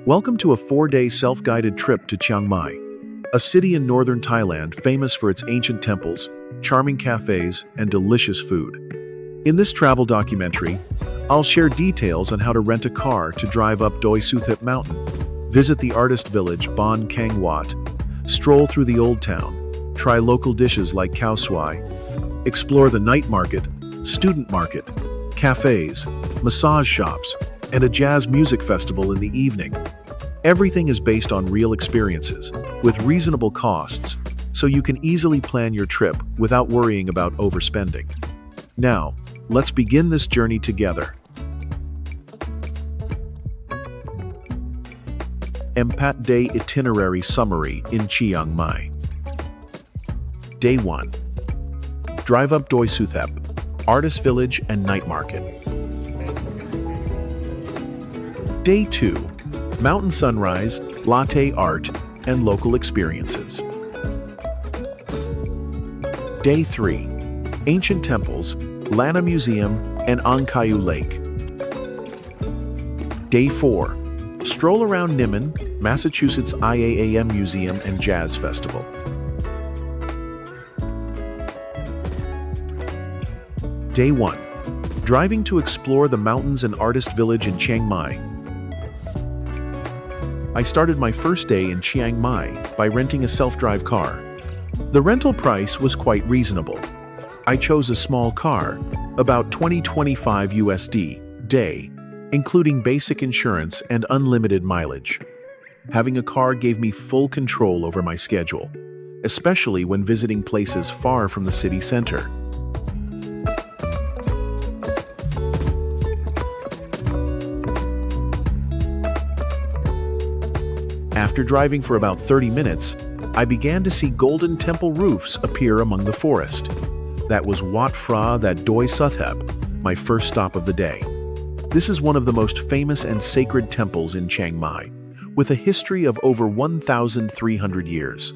Welcome to a 4-day self-guided trip to Chiang Mai, a city in northern Thailand famous for its ancient temples, charming cafes, and delicious food. In this travel documentary, I'll share details on how to rent a car to drive up Doi Suthep Mountain, visit the artist village Baan Kang Wat, stroll through the old town, try local dishes like Khao Soi, explore the night market, student market, cafes, massage shops, and a jazz music festival in the evening. Everything is based on real experiences, with reasonable costs, so you can easily plan your trip without worrying about overspending. Now, let's begin this journey together. Empat Day Itinerary Summary in Chiang Mai. Day 1. Drive up Doi Suthep, Artist Village and Night Market. Day 2. Mountain sunrise, latte art, and local experiences. Day 3. Ancient temples, Lana Museum, and Ang Kayu Lake. Day 4. Stroll around Nimman, Massachusetts IAAM Museum and Jazz Festival. Day 1. Driving to explore the mountains and artist village in Chiang Mai. I started my first day in Chiang Mai by renting a self-drive car. The rental price was quite reasonable. I chose a small car, about $20-25 USD day, including basic insurance and unlimited mileage. Having a car gave me full control over my schedule, especially when visiting places far from the city center. After driving for about 30 minutes, I began to see golden temple roofs appear among the forest. That was Wat Phra that Doi Suthep, my first stop of the day. This is one of the most famous and sacred temples in Chiang Mai, with a history of over 1,300 years.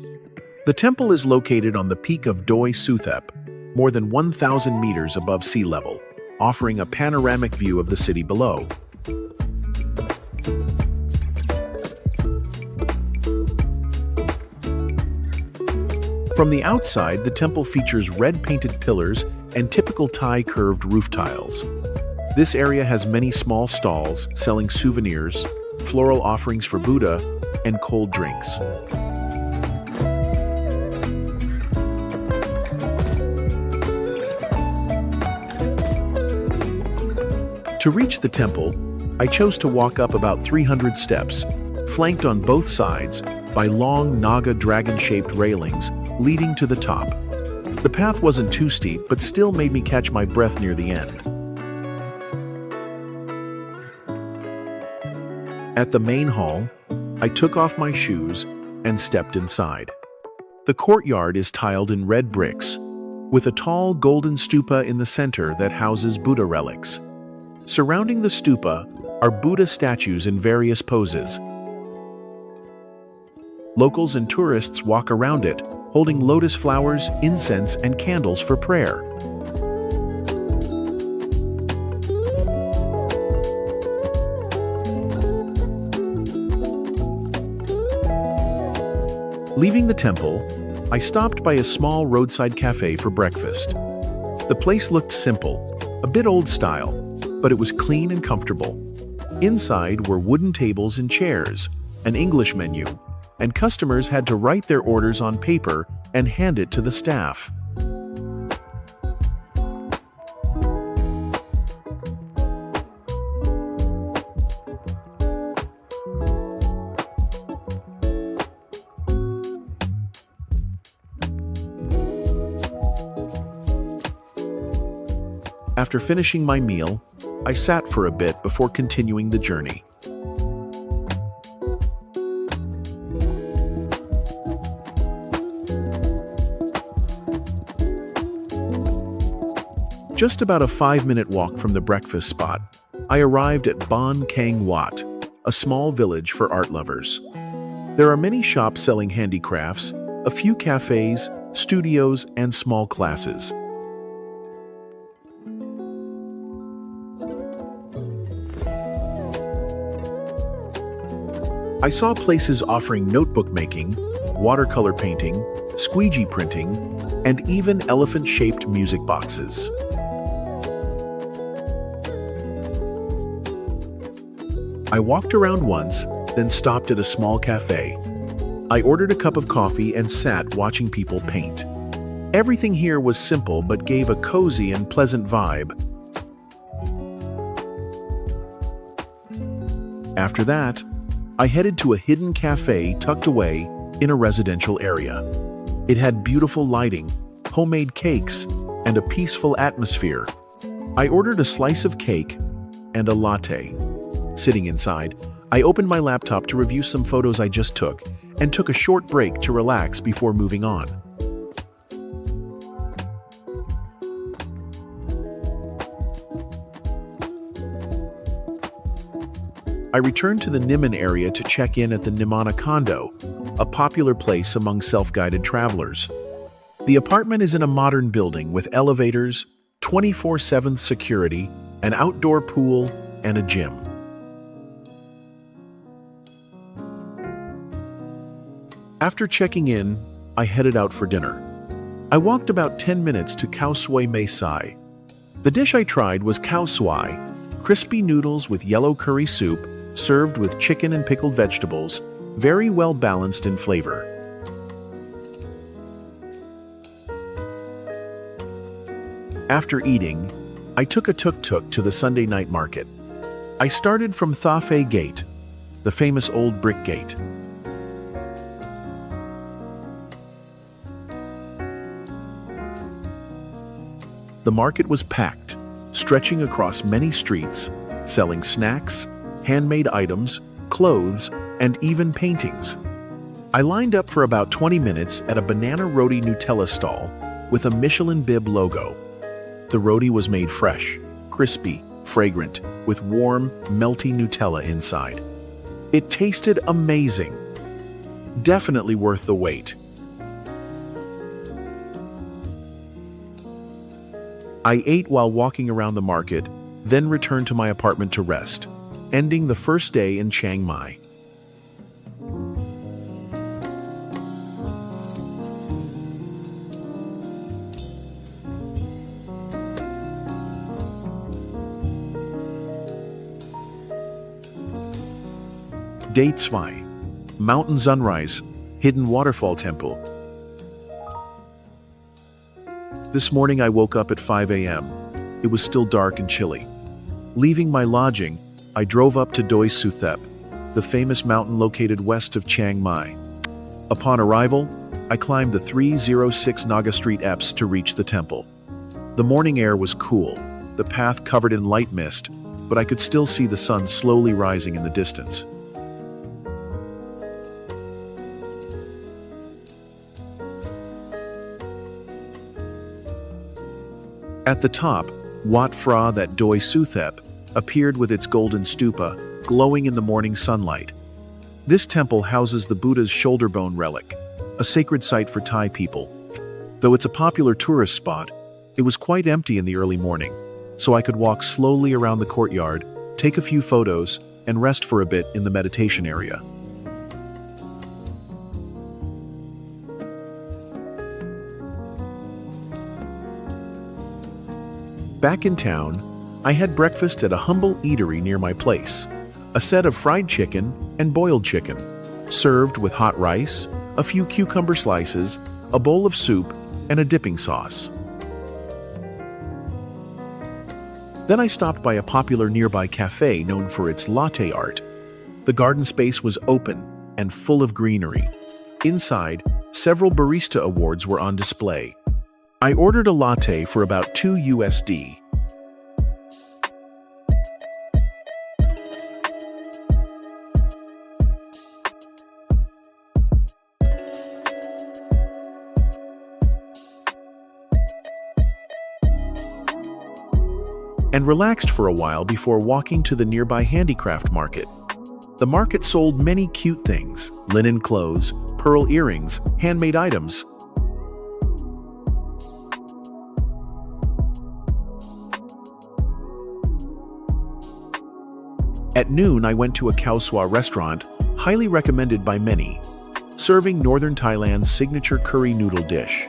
The temple is located on the peak of Doi Suthep, more than 1,000 meters above sea level, offering a panoramic view of the city below. From the outside, the temple features red-painted pillars and typical Thai curved roof tiles. This area has many small stalls selling souvenirs, floral offerings for Buddha, and cold drinks. To reach the temple, I chose to walk up about 300 steps, flanked on both sides by long Naga dragon-shaped railings leading to the top. The path wasn't too steep, but still made me catch my breath near the end. At the main hall, I took off my shoes and stepped inside. The courtyard is tiled in red bricks, with a tall golden stupa in the center that houses Buddha relics. Surrounding the stupa are Buddha statues in various poses. Locals and tourists walk around it, holding lotus flowers, incense, and candles for prayer. Leaving the temple, I stopped by a small roadside cafe for breakfast. The place looked simple, a bit old style, but it was clean and comfortable. Inside were wooden tables and chairs, an English menu, and customers had to write their orders on paper and hand it to the staff. After finishing my meal, I sat for a bit before continuing the journey. Just about a 5-minute walk from the breakfast spot, I arrived at Baan Kang Wat, a small village for art lovers. There are many shops selling handicrafts, a few cafes, studios, and small classes. I saw places offering notebook making, watercolor painting, squeegee printing, and even elephant-shaped music boxes. I walked around once, then stopped at a small cafe. I ordered a cup of coffee and sat watching people paint. Everything here was simple but gave a cozy and pleasant vibe. After that, I headed to a hidden cafe tucked away in a residential area. It had beautiful lighting, homemade cakes, and a peaceful atmosphere. I ordered a slice of cake and a latte. Sitting inside, I opened my laptop to review some photos I just took and took a short break to relax before moving on. I returned to the Nimman area to check in at the Nimman condo, a popular place among self-guided travelers. The apartment is in a modern building with elevators, 24/7 security, an outdoor pool, and a gym. After checking in, I headed out for dinner. I walked about 10 minutes to Khao Soi Mae Sai. The dish I tried was Khao Soi, crispy noodles with yellow curry soup, served with chicken and pickled vegetables, very well balanced in flavor. After eating, I took a tuk-tuk to the Sunday night market. I started from Tha Phai Gate, the famous old brick gate. The market was packed, stretching across many streets, selling snacks, handmade items, clothes, and even paintings. I lined up for about 20 minutes at a banana roti Nutella stall with a Michelin bib logo. The roti was made fresh, crispy, fragrant, with warm, melty Nutella inside. It tasted amazing. Definitely worth the wait. I ate while walking around the market, then returned to my apartment to rest, ending the first day in Chiang Mai. Day 2. Mountain Sunrise, Hidden Waterfall Temple. This morning I woke up at 5 a.m. It was still dark and chilly. Leaving my lodging, I drove up to Doi Suthep, the famous mountain located west of Chiang Mai. Upon arrival, I climbed the 306 Naga Street Eps to reach the temple. The morning air was cool, the path covered in light mist, but I could still see the sun slowly rising in the distance. At the top, Wat Phra that Doi Suthep appeared with its golden stupa, glowing in the morning sunlight. This temple houses the Buddha's shoulder bone relic, a sacred site for Thai people. Though it's a popular tourist spot, it was quite empty in the early morning, so I could walk slowly around the courtyard, take a few photos, and rest for a bit in the meditation area. Back in town, I had breakfast at a humble eatery near my place, a set of fried chicken and boiled chicken, served with hot rice, a few cucumber slices, a bowl of soup, and a dipping sauce. Then I stopped by a popular nearby cafe known for its latte art. The garden space was open and full of greenery. Inside, several barista awards were on display. I ordered a latte for about $2. And relaxed for a while before walking to the nearby handicraft market. The market sold many cute things: linen clothes, pearl earrings, handmade items. At noon, I went to a Khao Soi restaurant highly recommended by many, serving northern Thailand's signature curry noodle dish.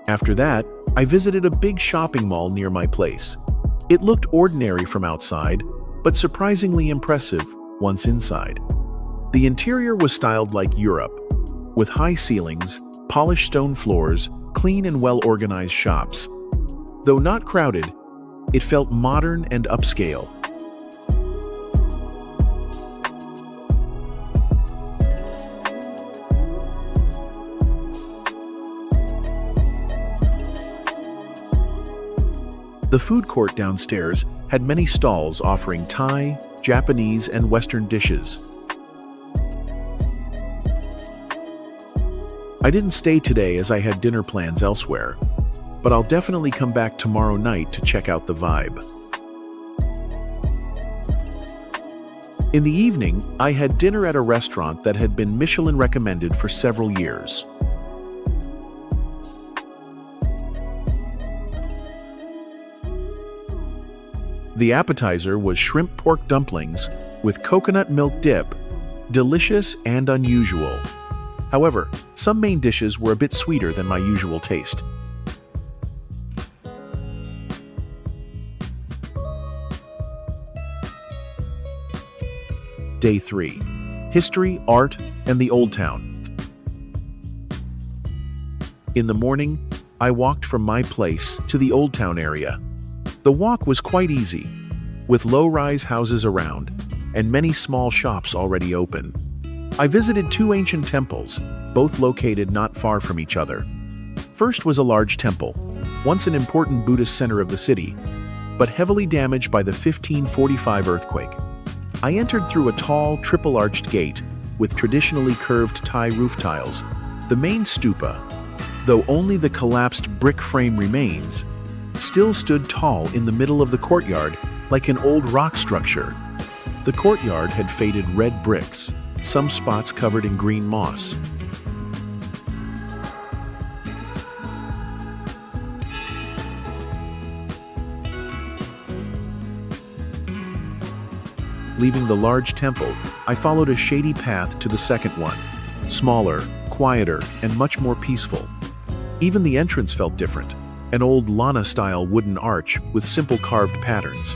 After that, I visited a big shopping mall near my place. It looked ordinary from outside, but surprisingly impressive once inside. The interior was styled like Europe, with high ceilings, polished stone floors, clean and well-organized shops. Though not crowded, it felt modern and upscale. The food court downstairs had many stalls offering Thai, Japanese, and Western dishes. I didn't stay today as I had dinner plans elsewhere, but I'll definitely come back tomorrow night to check out the vibe. In the evening, I had dinner at a restaurant that had been Michelin recommended for several years. The appetizer was shrimp pork dumplings with coconut milk dip, delicious and unusual. However, some main dishes were a bit sweeter than my usual taste. Day 3. History, Art, and the Old Town. In the morning, I walked from my place to the Old Town area. The walk was quite easy, with low-rise houses around and many small shops already open. I visited 2 ancient temples, both located not far from each other. First was a large temple, once an important Buddhist center of the city, but heavily damaged by the 1545 earthquake. I entered through a tall, triple-arched gate with traditionally curved Thai roof tiles. The main stupa, though only the collapsed brick frame remains, still stood tall in the middle of the courtyard like an old rock structure. The courtyard had faded red bricks, some spots covered in green moss. Leaving the large temple, I followed a shady path to the second one, smaller, quieter, and much more peaceful. Even the entrance felt different. An old Lana-style wooden arch with simple carved patterns.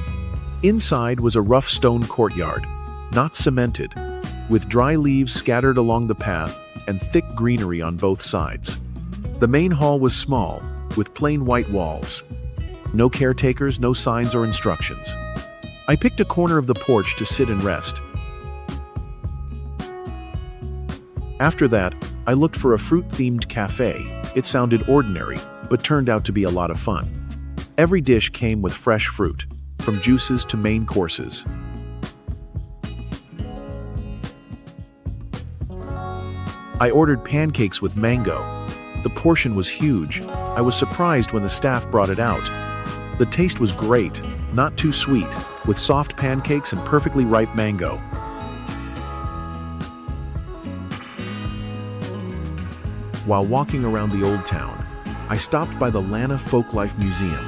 Inside was a rough stone courtyard, not cemented, with dry leaves scattered along the path and thick greenery on both sides. The main hall was small, with plain white walls. No caretakers, no signs or instructions. I picked a corner of the porch to sit and rest. After that, I looked for a fruit-themed cafe. It sounded ordinary, but turned out to be a lot of fun. Every dish came with fresh fruit, from juices to main courses. I ordered pancakes with mango. The portion was huge. I was surprised when the staff brought it out. The taste was great, not too sweet, with soft pancakes and perfectly ripe mango. While walking around the old town, I stopped by the Lana Folklife Museum,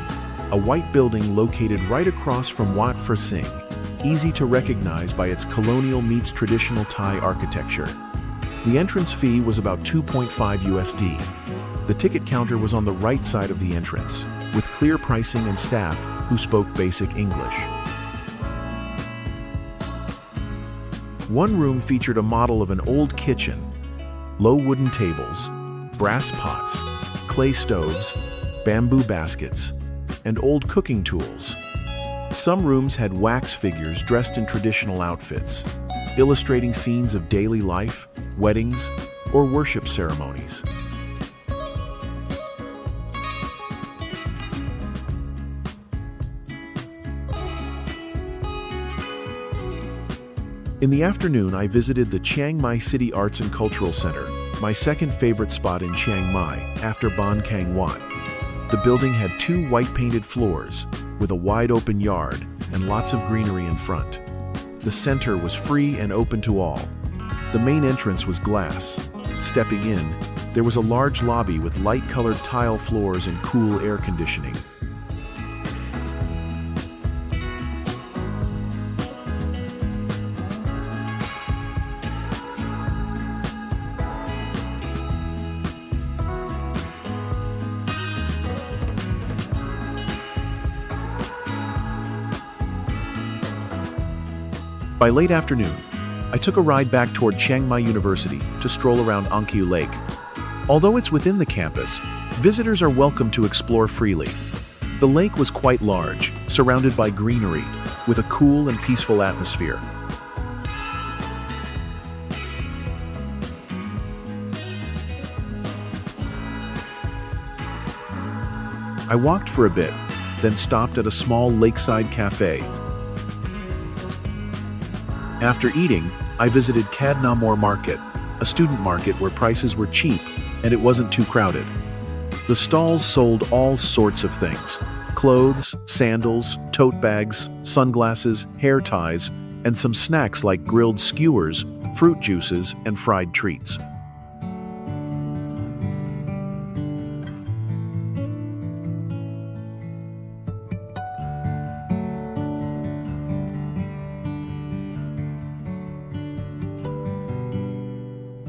a white building located right across from Wat Phra Singh, easy to recognize by its colonial meets traditional Thai architecture. The entrance fee was about 2.5 USD. The ticket counter was on the right side of the entrance, with clear pricing and staff who spoke basic English. One room featured a model of an old kitchen, low wooden tables, brass pots, clay stoves, bamboo baskets, and old cooking tools. Some rooms had wax figures dressed in traditional outfits, illustrating scenes of daily life, weddings, or worship ceremonies. In the afternoon, I visited the Chiang Mai City Arts and Cultural Center, my second favorite spot in Chiang Mai after Baan Kang Wat. The building had 2 white-painted floors, with a wide-open yard and lots of greenery in front. The center was free and open to all. The main entrance was glass. Stepping in, there was a large lobby with light-colored tile floors and cool air conditioning. By late afternoon, I took a ride back toward Chiang Mai University to stroll around Ankiu Lake. Although it's within the campus, visitors are welcome to explore freely. The lake was quite large, surrounded by greenery, with a cool and peaceful atmosphere. I walked for a bit, then stopped at a small lakeside cafe. After eating, I visited Kad Namor Market, a student market where prices were cheap and it wasn't too crowded. The stalls sold all sorts of things: clothes, sandals, tote bags, sunglasses, hair ties, and some snacks like grilled skewers, fruit juices, and fried treats.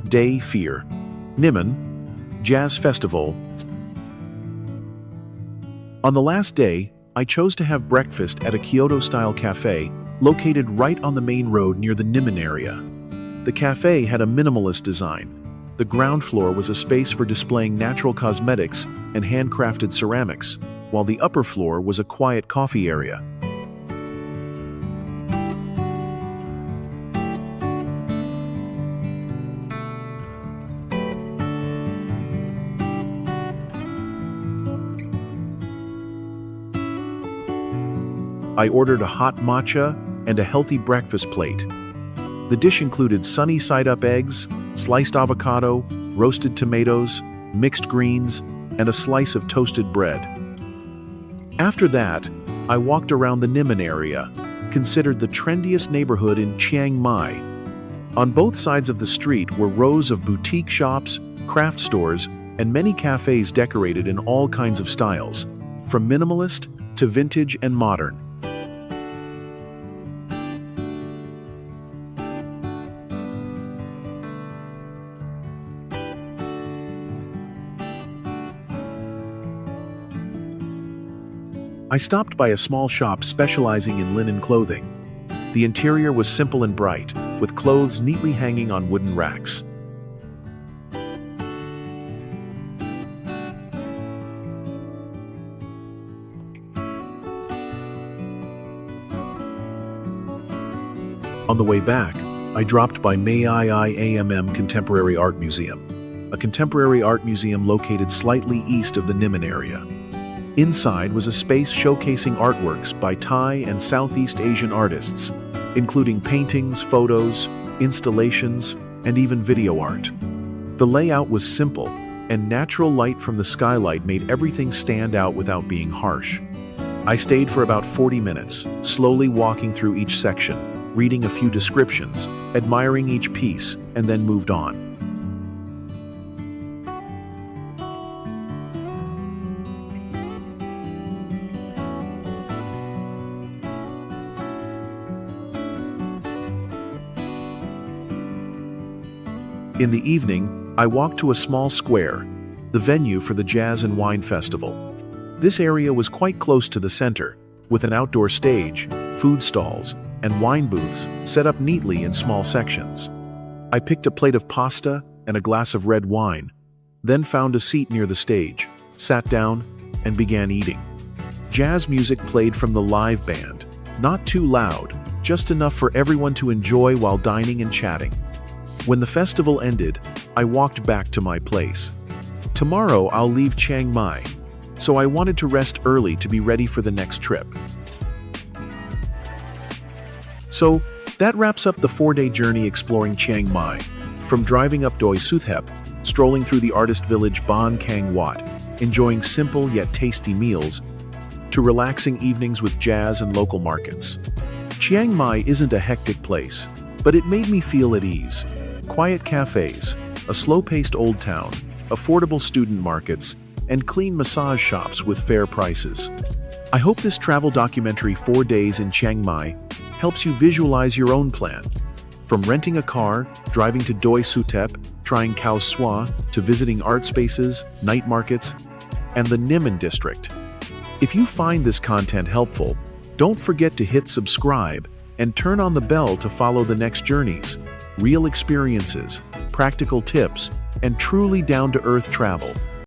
Day Fear. Nimman Jazz Festival. On the last day, I chose to have breakfast at a Kyoto-style cafe located right on the main road near the Nimman area. The cafe had a minimalist design. The ground floor was a space for displaying natural cosmetics and handcrafted ceramics, while the upper floor was a quiet coffee area. I ordered a hot matcha and a healthy breakfast plate. The dish included sunny side-up eggs, sliced avocado, roasted tomatoes, mixed greens, and a slice of toasted bread. After that, I walked around the Nimman area, considered the trendiest neighborhood in Chiang Mai. On both sides of the street were rows of boutique shops, craft stores, and many cafes decorated in all kinds of styles, from minimalist to vintage and modern. I stopped by a small shop specializing in linen clothing. The interior was simple and bright, with clothes neatly hanging on wooden racks. On the way back, I dropped by MAIIAMM Contemporary Art Museum, a contemporary art museum located slightly east of the Nimman area. Inside was a space showcasing artworks by Thai and Southeast Asian artists, including paintings, photos, installations, and even video art. The layout was simple, and natural light from the skylight made everything stand out without being harsh. I stayed for about 40 minutes, slowly walking through each section, reading a few descriptions, admiring each piece, and then moved on. In the evening, I walked to a small square, the venue for the Jazz and Wine Festival. This area was quite close to the center, with an outdoor stage, food stalls, and wine booths set up neatly in small sections. I picked a plate of pasta and a glass of red wine, then found a seat near the stage, sat down, and began eating. Jazz music played from the live band, not too loud, just enough for everyone to enjoy while dining and chatting. When the festival ended, I walked back to my place. Tomorrow I'll leave Chiang Mai, so I wanted to rest early to be ready for the next trip. So, that wraps up the 4-day journey exploring Chiang Mai, from driving up Doi Suthep, strolling through the artist village Baan Kang Wat, enjoying simple yet tasty meals, to relaxing evenings with jazz and local markets. Chiang Mai isn't a hectic place, but it made me feel at ease. quiet cafes, a slow-paced old town, affordable student markets, and clean massage shops with fair prices. I hope this travel documentary 4 days in Chiang Mai helps you visualize your own plan. From renting a car, driving to Doi Suthep, trying Khao Soi, to visiting art spaces, night markets, and the Nimman district. If you find this content helpful, don't forget to hit subscribe and turn on the bell to follow the next journeys, real experiences, practical tips, and truly down-to-earth travel.